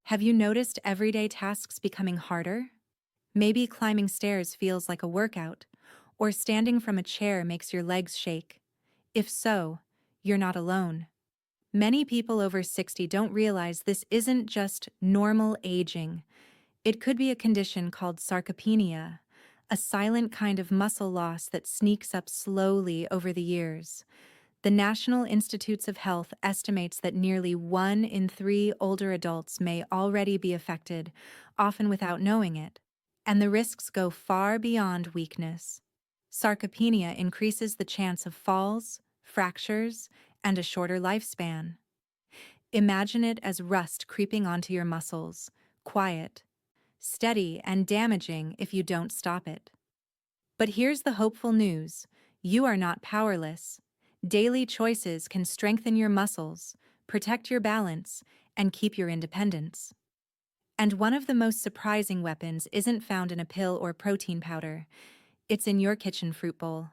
Have you noticed everyday tasks becoming harder? Maybe climbing stairs feels like a workout, or standing from a chair makes your legs shake. If so, you're not alone. Many people over 60 don't realize this isn't just normal aging. It could be a condition called sarcopenia, a silent kind of muscle loss that sneaks up slowly over the years. The National Institutes of Health estimates that nearly 1 in 3 older adults may already be affected, often without knowing it. And the risks go far beyond weakness. Sarcopenia increases the chance of falls, fractures, and a shorter lifespan. Imagine it as rust creeping onto your muscles, quiet, steady, and damaging if you don't stop it. But here's the hopeful news: you are not powerless. Daily choices can strengthen your muscles, protect your balance, and keep your independence. And one of the most surprising weapons isn't found in a pill or protein powder, it's in your kitchen fruit bowl.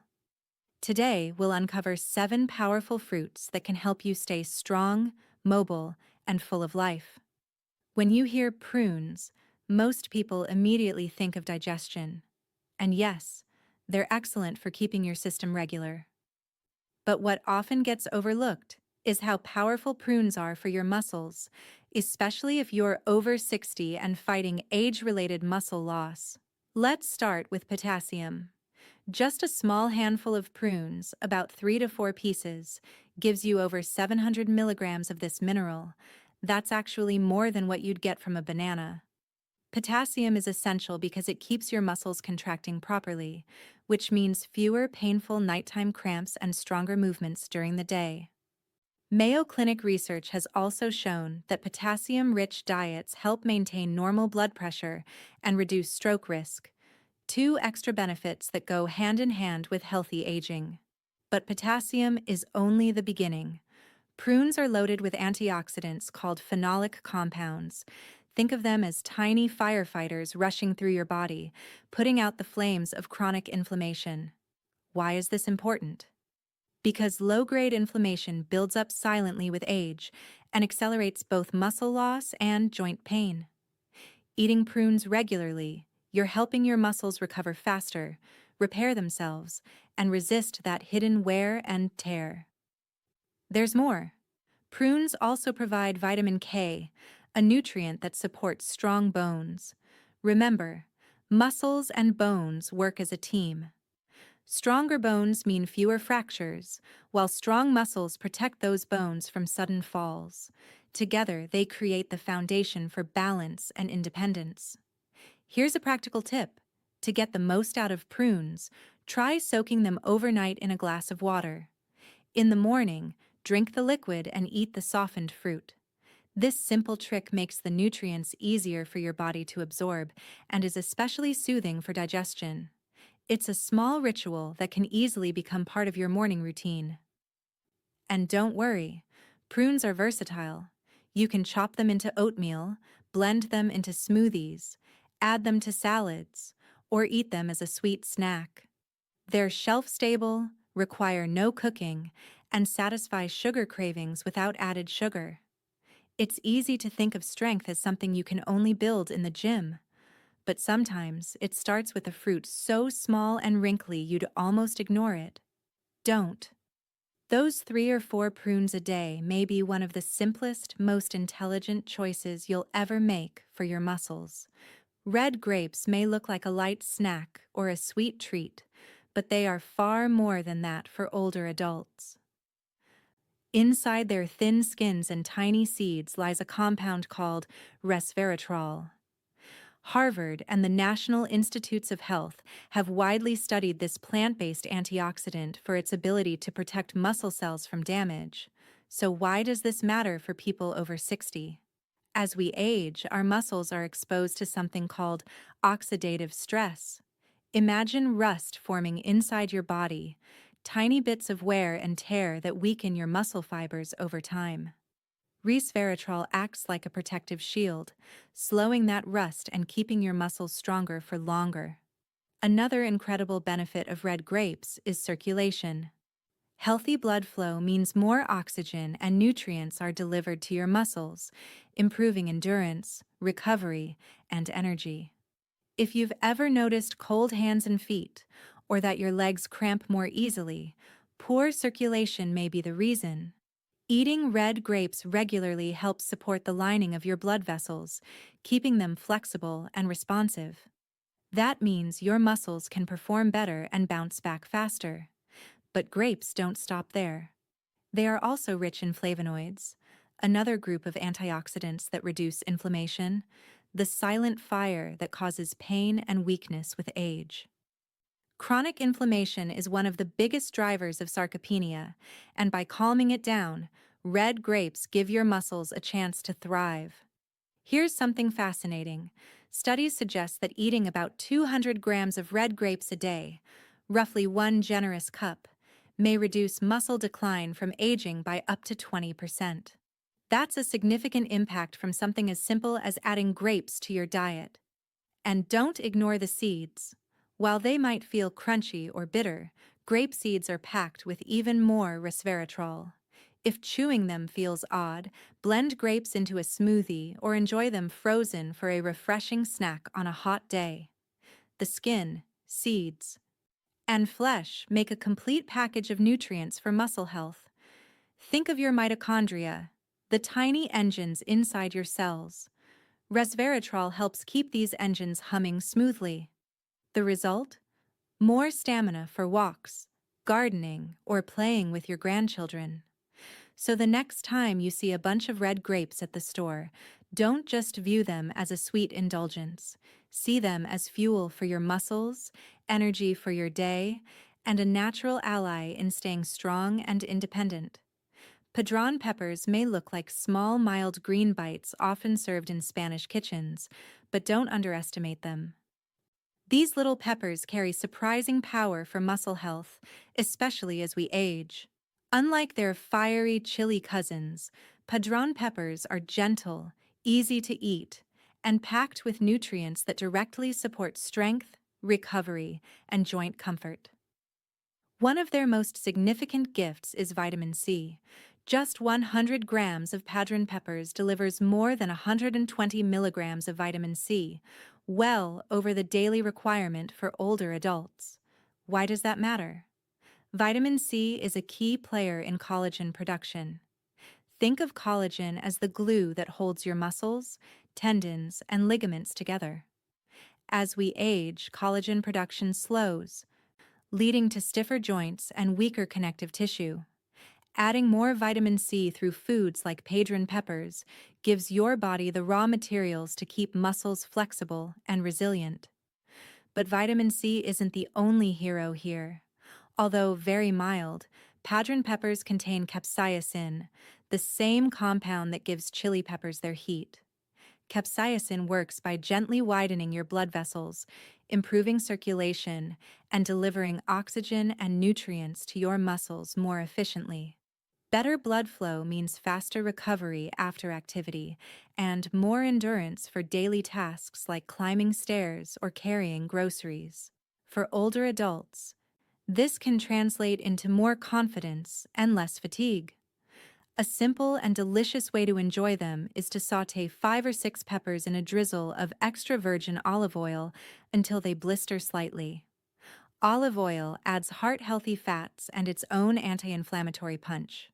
Today, we'll uncover 7 powerful fruits that can help you stay strong, mobile, and full of life. When you hear prunes, most people immediately think of digestion. And yes, they're excellent for keeping your system regular. But what often gets overlooked is how powerful prunes are for your muscles, especially if you're over 60 and fighting age-related muscle loss. Let's start with potassium. Just a small handful of prunes, about 3 to 4 pieces, gives you over 700 milligrams of this mineral. That's actually more than what you'd get from a banana. Potassium is essential because it keeps your muscles contracting properly, which means fewer painful nighttime cramps and stronger movements during the day. Mayo Clinic research has also shown that potassium-rich diets help maintain normal blood pressure and reduce stroke risk, 2 extra benefits that go hand in hand with healthy aging. But potassium is only the beginning. Prunes are loaded with antioxidants called phenolic compounds. Think of them as tiny firefighters rushing through your body, putting out the flames of chronic inflammation. Why is this important? Because low-grade inflammation builds up silently with age and accelerates both muscle loss and joint pain. Eating prunes regularly, you're helping your muscles recover faster, repair themselves, and resist that hidden wear and tear. There's more. Prunes also provide vitamin K, a nutrient that supports strong bones. Remember, muscles and bones work as a team. Stronger bones mean fewer fractures, while strong muscles protect those bones from sudden falls. Together, they create the foundation for balance and independence. Here's a practical tip. To get the most out of prunes, try soaking them overnight in a glass of water. In the morning, drink the liquid and eat the softened fruit. This simple trick makes the nutrients easier for your body to absorb and is especially soothing for digestion. It's a small ritual that can easily become part of your morning routine. And don't worry, prunes are versatile. You can chop them into oatmeal, blend them into smoothies, add them to salads, or eat them as a sweet snack. They're shelf-stable, require no cooking, and satisfy sugar cravings without added sugar. It's easy to think of strength as something you can only build in the gym. But sometimes it starts with a fruit so small and wrinkly you'd almost ignore it. Don't. Those 3 or 4 prunes a day may be one of the simplest, most intelligent choices you'll ever make for your muscles. Red grapes may look like a light snack or a sweet treat, but they are far more than that for older adults. Inside their thin skins and tiny seeds lies a compound called resveratrol. Harvard and the National Institutes of Health have widely studied this plant-based antioxidant for its ability to protect muscle cells from damage. So why does this matter for people over 60? As we age, our muscles are exposed to something called oxidative stress. Imagine rust forming inside your body, tiny bits of wear and tear that weaken your muscle fibers over time. Resveratrol acts like a protective shield, slowing that rust and keeping your muscles stronger for longer. Another incredible benefit of red grapes is circulation. Healthy blood flow means more oxygen and nutrients are delivered to your muscles, improving endurance, recovery, and energy. If you've ever noticed cold hands and feet, or that your legs cramp more easily, poor circulation may be the reason. Eating red grapes regularly helps support the lining of your blood vessels, keeping them flexible and responsive. That means your muscles can perform better and bounce back faster. But grapes don't stop there. They are also rich in flavonoids, another group of antioxidants that reduce inflammation, the silent fire that causes pain and weakness with age. Chronic inflammation is one of the biggest drivers of sarcopenia, and by calming it down, red grapes give your muscles a chance to thrive. Here's something fascinating. Studies suggest that eating about 200 grams of red grapes a day, roughly one generous cup, may reduce muscle decline from aging by up to 20%. That's a significant impact from something as simple as adding grapes to your diet. And don't ignore the seeds. While they might feel crunchy or bitter, grape seeds are packed with even more resveratrol. If chewing them feels odd, blend grapes into a smoothie or enjoy them frozen for a refreshing snack on a hot day. The skin, seeds, and flesh make a complete package of nutrients for muscle health. Think of your mitochondria, the tiny engines inside your cells. Resveratrol helps keep these engines humming smoothly. The result? More stamina for walks, gardening, or playing with your grandchildren. So the next time you see a bunch of red grapes at the store, don't just view them as a sweet indulgence. See them as fuel for your muscles, energy for your day, and a natural ally in staying strong and independent. Padron peppers may look like small, mild green bites often served in Spanish kitchens, but don't underestimate them. These little peppers carry surprising power for muscle health, especially as we age. Unlike their fiery, chili cousins, padron peppers are gentle, easy to eat, and packed with nutrients that directly support strength, recovery, and joint comfort. One of their most significant gifts is vitamin C. Just 100 grams of padron peppers delivers more than 120 milligrams of vitamin C, well over the daily requirement for older adults. Why does that matter? Vitamin C is a key player in collagen production. Think of collagen as the glue that holds your muscles, tendons, and ligaments together. As we age, collagen production slows, leading to stiffer joints and weaker connective tissue. Adding more vitamin C through foods like padron peppers gives your body the raw materials to keep muscles flexible and resilient. But vitamin C isn't the only hero here. Although very mild, padron peppers contain capsaicin, the same compound that gives chili peppers their heat. Capsaicin works by gently widening your blood vessels, improving circulation, and delivering oxygen and nutrients to your muscles more efficiently. Better blood flow means faster recovery after activity and more endurance for daily tasks like climbing stairs or carrying groceries. For older adults, this can translate into more confidence and less fatigue. A simple and delicious way to enjoy them is to sauté 5 or 6 peppers in a drizzle of extra virgin olive oil until they blister slightly. Olive oil adds heart-healthy fats and its own anti-inflammatory punch.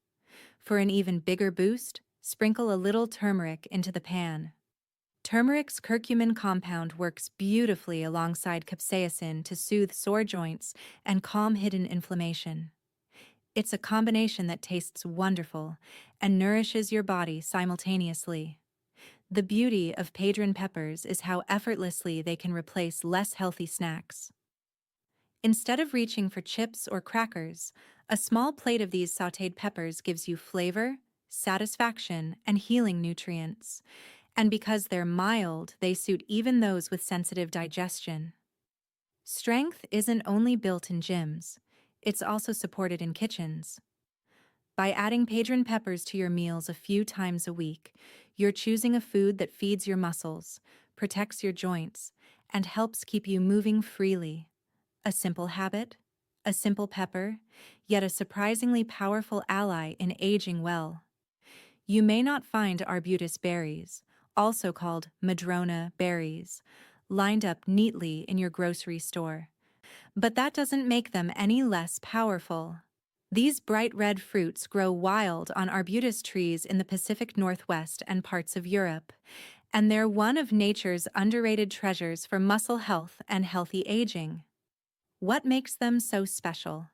For an even bigger boost, sprinkle a little turmeric into the pan. Turmeric's curcumin compound works beautifully alongside capsaicin to soothe sore joints and calm hidden inflammation. It's a combination that tastes wonderful and nourishes your body simultaneously. The beauty of padron peppers is how effortlessly they can replace less healthy snacks. Instead of reaching for chips or crackers, a small plate of these sautéed peppers gives you flavor, satisfaction, and healing nutrients. And because they're mild, they suit even those with sensitive digestion. Strength isn't only built in gyms, it's also supported in kitchens. By adding padron peppers to your meals a few times a week, you're choosing a food that feeds your muscles, protects your joints, and helps keep you moving freely. A simple habit, a simple pepper, yet a surprisingly powerful ally in aging well. You may not find arbutus berries, also called madrona berries, lined up neatly in your grocery store. But that doesn't make them any less powerful. These bright red fruits grow wild on arbutus trees in the Pacific Northwest and parts of Europe, and they're one of nature's underrated treasures for muscle health and healthy aging. What makes them so special?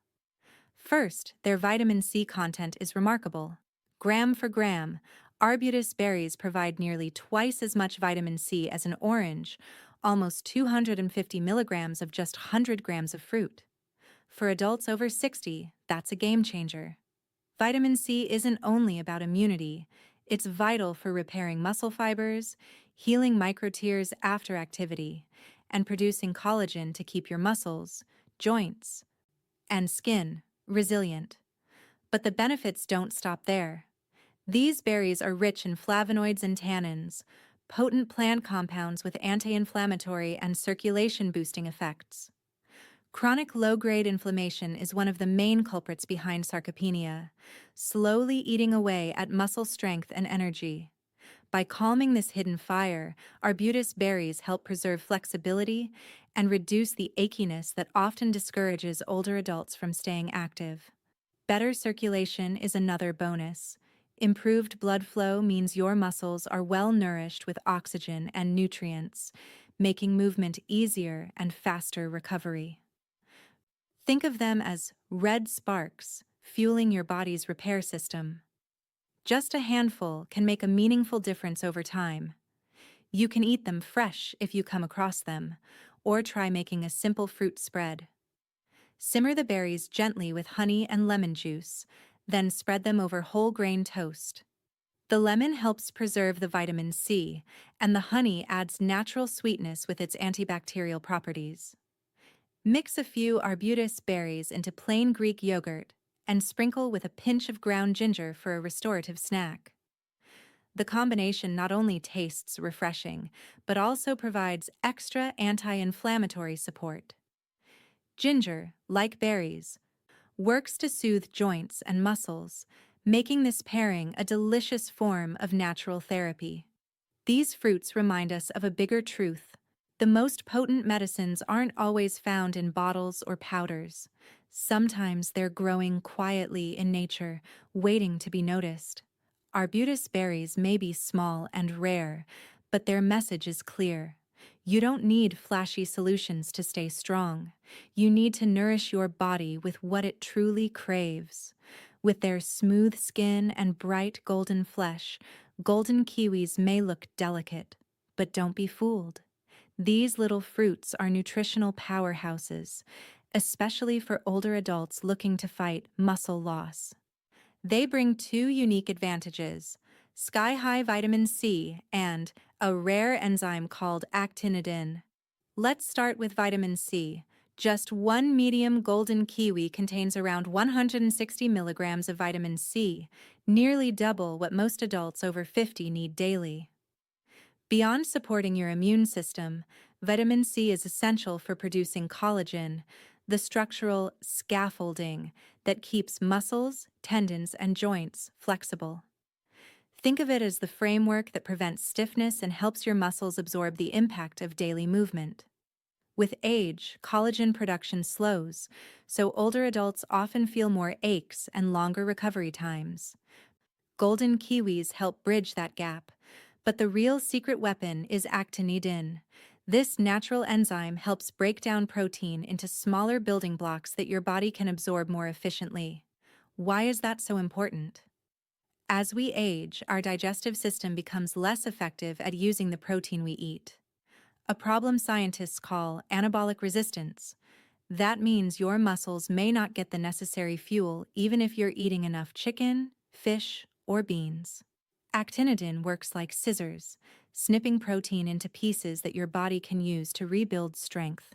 First, their vitamin C content is remarkable. Gram for gram, arbutus berries provide nearly twice as much vitamin C as an orange, almost 250 milligrams of just 100 grams of fruit. For adults over 60, that's a game changer. Vitamin C isn't only about immunity, it's vital for repairing muscle fibers, healing microtears after activity, and producing collagen to keep your muscles, joints, and skin resilient. But the benefits don't stop there. These berries are rich in flavonoids and tannins, potent plant compounds with anti-inflammatory and circulation-boosting effects. Chronic low-grade inflammation is one of the main culprits behind sarcopenia, slowly eating away at muscle strength and energy. By calming this hidden fire, arbutus berries help preserve flexibility and reduce the achiness that often discourages older adults from staying active. Better circulation is another bonus. Improved blood flow means your muscles are well nourished with oxygen and nutrients, making movement easier and faster recovery. Think of them as red sparks, fueling your body's repair system. Just a handful can make a meaningful difference over time. You can eat them fresh if you come across them, or try making a simple fruit spread. Simmer the berries gently with honey and lemon juice, then spread them over whole grain toast. The lemon helps preserve the vitamin C, and the honey adds natural sweetness with its antibacterial properties. Mix a few arbutus berries into plain Greek yogurt and sprinkle with a pinch of ground ginger for a restorative snack. The combination not only tastes refreshing, but also provides extra anti-inflammatory support. Ginger, like berries, works to soothe joints and muscles, making this pairing a delicious form of natural therapy. These fruits remind us of a bigger truth. The most potent medicines aren't always found in bottles or powders. Sometimes they're growing quietly in nature, waiting to be noticed. Arbutus berries may be small and rare, but their message is clear. You don't need flashy solutions to stay strong. You need to nourish your body with what it truly craves. With their smooth skin and bright golden flesh, golden kiwis may look delicate, but don't be fooled. These little fruits are nutritional powerhouses, especially for older adults looking to fight muscle loss. They bring two unique advantages: sky-high vitamin C and a rare enzyme called actinidin. Let's start with vitamin C. Just one medium golden kiwi contains around 160 milligrams of vitamin C, nearly double what most adults over 50 need daily. Beyond supporting your immune system, vitamin C is essential for producing collagen, the structural scaffolding that keeps muscles, tendons, and joints flexible. Think of it as the framework that prevents stiffness and helps your muscles absorb the impact of daily movement. With age, collagen production slows, so older adults often feel more aches and longer recovery times. Golden kiwis help bridge that gap, but the real secret weapon is actinidin. This natural enzyme helps break down protein into smaller building blocks that your body can absorb more efficiently. Why is that so important? As we age, our digestive system becomes less effective at using the protein we eat, a problem scientists call anabolic resistance. That means your muscles may not get the necessary fuel even if you're eating enough chicken, fish, or beans. Actinidin works like scissors, snipping protein into pieces that your body can use to rebuild strength.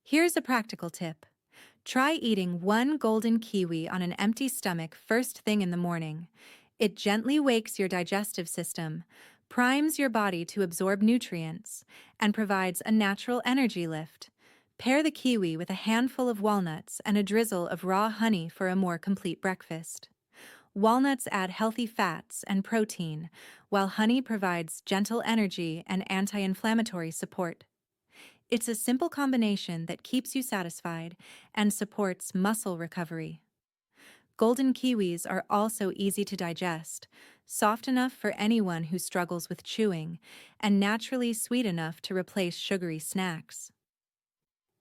Here's a practical tip. Try eating one golden kiwi on an empty stomach first thing in the morning. It gently wakes your digestive system, primes your body to absorb nutrients, and provides a natural energy lift. Pair the kiwi with a handful of walnuts and a drizzle of raw honey for a more complete breakfast. Walnuts add healthy fats and protein, while honey provides gentle energy and anti-inflammatory support. It's a simple combination that keeps you satisfied and supports muscle recovery. Golden kiwis are also easy to digest, soft enough for anyone who struggles with chewing, and naturally sweet enough to replace sugary snacks.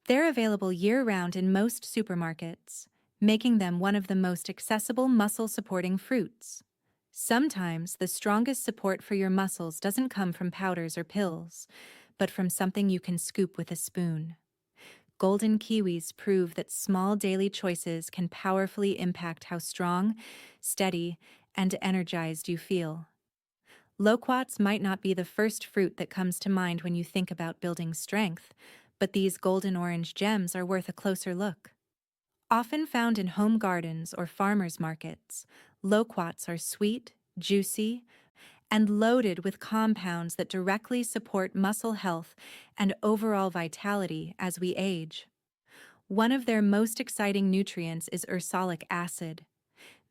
They're available year-round in most supermarkets, making them one of the most accessible muscle-supporting fruits. Sometimes the strongest support for your muscles doesn't come from powders or pills, but from something you can scoop with a spoon. Golden kiwis prove that small daily choices can powerfully impact how strong, steady, and energized you feel. Loquats might not be the first fruit that comes to mind when you think about building strength, but these golden orange gems are worth a closer look. Often found in home gardens or farmers markets, loquats are sweet, juicy, and loaded with compounds that directly support muscle health and overall vitality as we age. One of their most exciting nutrients is ursolic acid.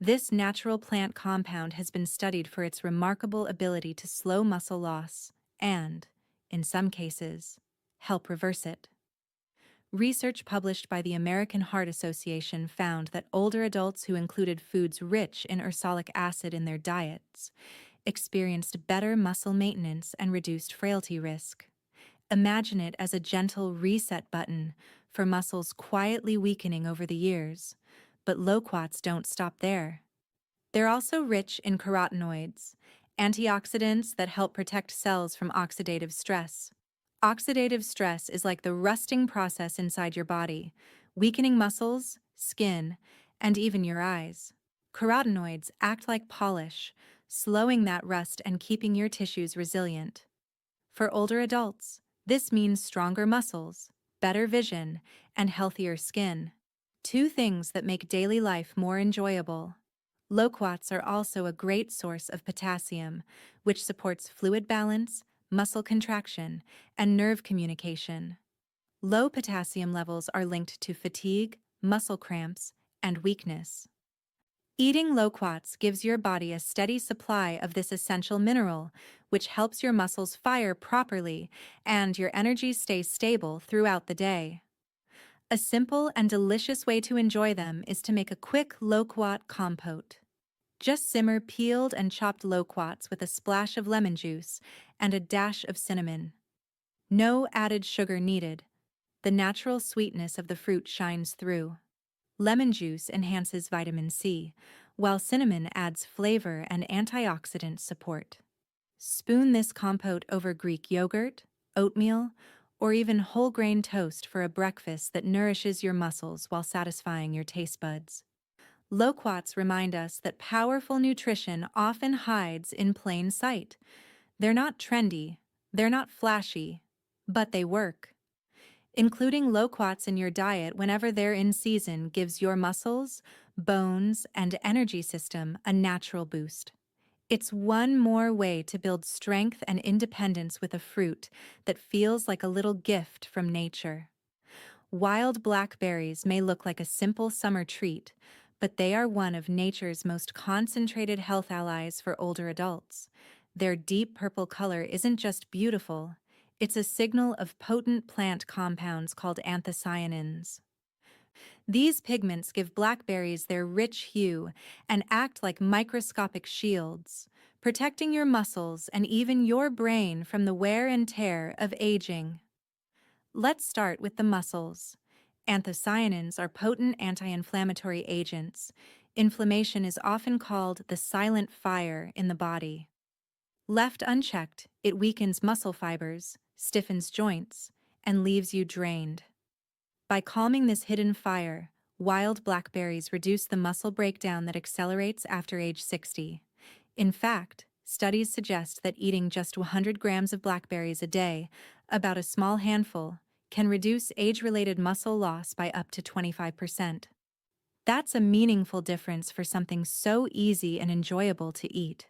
This natural plant compound has been studied for its remarkable ability to slow muscle loss and, in some cases, help reverse it. Research published by the American Heart Association found that older adults who included foods rich in ursolic acid in their diets experienced better muscle maintenance and reduced frailty risk. Imagine it as a gentle reset button for muscles quietly weakening over the years. But loquats don't stop there. They're also rich in carotenoids, antioxidants that help protect cells from oxidative stress. Oxidative stress is like the rusting process inside your body, weakening muscles, skin, and even your eyes. Carotenoids act like polish, slowing that rust and keeping your tissues resilient. For older adults, this means stronger muscles, better vision, and healthier skin. Two things that make daily life more enjoyable. Loquats are also a great source of potassium, which supports fluid balance, muscle contraction, and nerve communication. Low potassium levels are linked to fatigue, muscle cramps, and weakness. Eating loquats gives your body a steady supply of this essential mineral, which helps your muscles fire properly and your energy stay stable throughout the day. A simple and delicious way to enjoy them is to make a quick loquat compote. Just simmer peeled and chopped loquats with a splash of lemon juice and a dash of cinnamon. No added sugar needed. The natural sweetness of the fruit shines through. Lemon juice enhances vitamin C, while cinnamon adds flavor and antioxidant support. Spoon this compote over Greek yogurt, oatmeal, or even whole grain toast for a breakfast that nourishes your muscles while satisfying your taste buds. Loquats remind us that powerful nutrition often hides in plain sight. They're not trendy, they're not flashy, but they work. Including loquats in your diet whenever they're in season gives your muscles, bones, and energy system a natural boost. It's one more way to build strength and independence with a fruit that feels like a little gift from nature. Wild blackberries may look like a simple summer treat, but they are one of nature's most concentrated health allies for older adults. Their deep purple color isn't just beautiful, it's a signal of potent plant compounds called anthocyanins. These pigments give blackberries their rich hue and act like microscopic shields, protecting your muscles and even your brain from the wear and tear of aging. Let's start with the muscles. Anthocyanins are potent anti-inflammatory agents. Inflammation is often called the silent fire in the body. Left unchecked, it weakens muscle fibers, stiffens joints, and leaves you drained. By calming this hidden fire, wild blackberries reduce the muscle breakdown that accelerates after age 60. In fact, studies suggest that eating just 100 grams of blackberries a day, about a small handful, can reduce age-related muscle loss by up to 25%. That's a meaningful difference for something so easy and enjoyable to eat.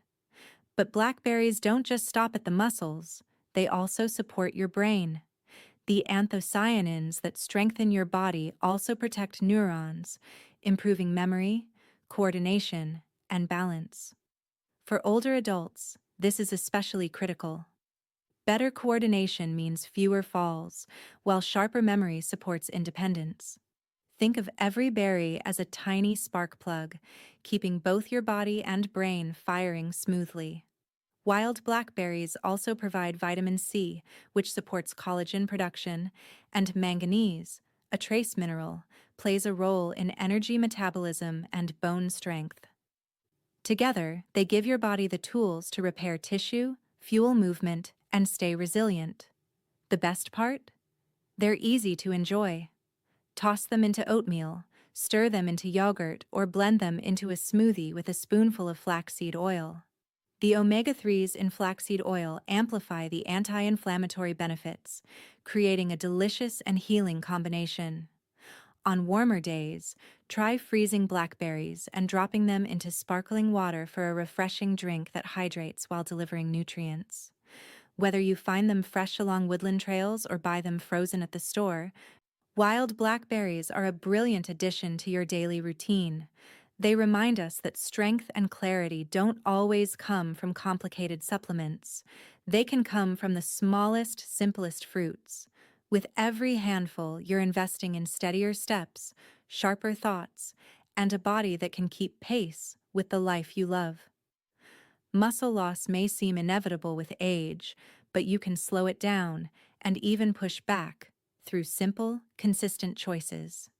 But blackberries don't just stop at the muscles, they also support your brain. The anthocyanins that strengthen your body also protect neurons, improving memory, coordination, and balance. For older adults, this is especially critical. Better coordination means fewer falls, while sharper memory supports independence. Think of every berry as a tiny spark plug, keeping both your body and brain firing smoothly. Wild blackberries also provide vitamin C, which supports collagen production, and manganese, a trace mineral, plays a role in energy metabolism and bone strength. Together, they give your body the tools to repair tissue, fuel movement, and stay resilient. The best part? They're easy to enjoy. Toss them into oatmeal, stir them into yogurt, or blend them into a smoothie with a spoonful of flaxseed oil. The omega-3s in flaxseed oil amplify the anti-inflammatory benefits, creating a delicious and healing combination. On warmer days, try freezing blackberries and dropping them into sparkling water for a refreshing drink that hydrates while delivering nutrients. Whether you find them fresh along woodland trails or buy them frozen at the store, wild blackberries are a brilliant addition to your daily routine. They remind us that strength and clarity don't always come from complicated supplements. They can come from the smallest, simplest fruits. With every handful, you're investing in steadier steps, sharper thoughts, and a body that can keep pace with the life you love. Muscle loss may seem inevitable with age, but you can slow it down and even push back through simple, consistent choices.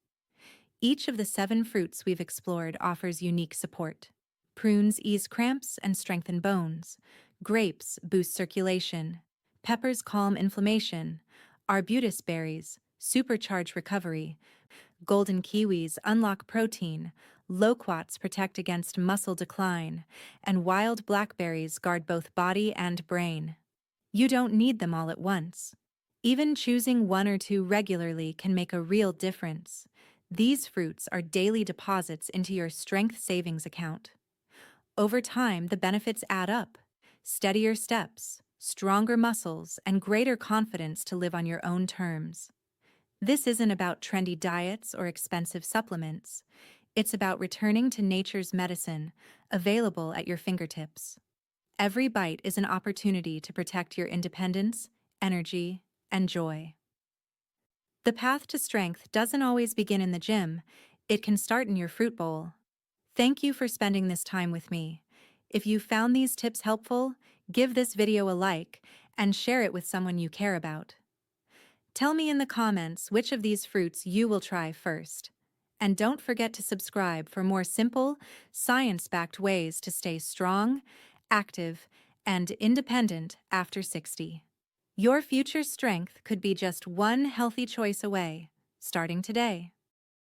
Each of the 7 fruits we've explored offers unique support. Prunes ease cramps and strengthen bones. Grapes boost circulation. Peppers calm inflammation. Arbutus berries supercharge recovery. Golden kiwis unlock protein. Loquats protect against muscle decline. And wild blackberries guard both body and brain. You don't need them all at once. Even choosing 1 or 2 regularly can make a real difference. These fruits are daily deposits into your strength savings account. Over time, the benefits add up. Steadier steps, stronger muscles, and greater confidence to live on your own terms. This isn't about trendy diets or expensive supplements. It's about returning to nature's medicine, available at your fingertips. Every bite is an opportunity to protect your independence, energy, and joy. The path to strength doesn't always begin in the gym. It can start in your fruit bowl. Thank you for spending this time with me. If you found these tips helpful, give this video a like and share it with someone you care about. Tell me in the comments which of these fruits you will try first. And don't forget to subscribe for more simple, science-backed ways to stay strong, active, and independent after 60. Your future strength could be just one healthy choice away, starting today.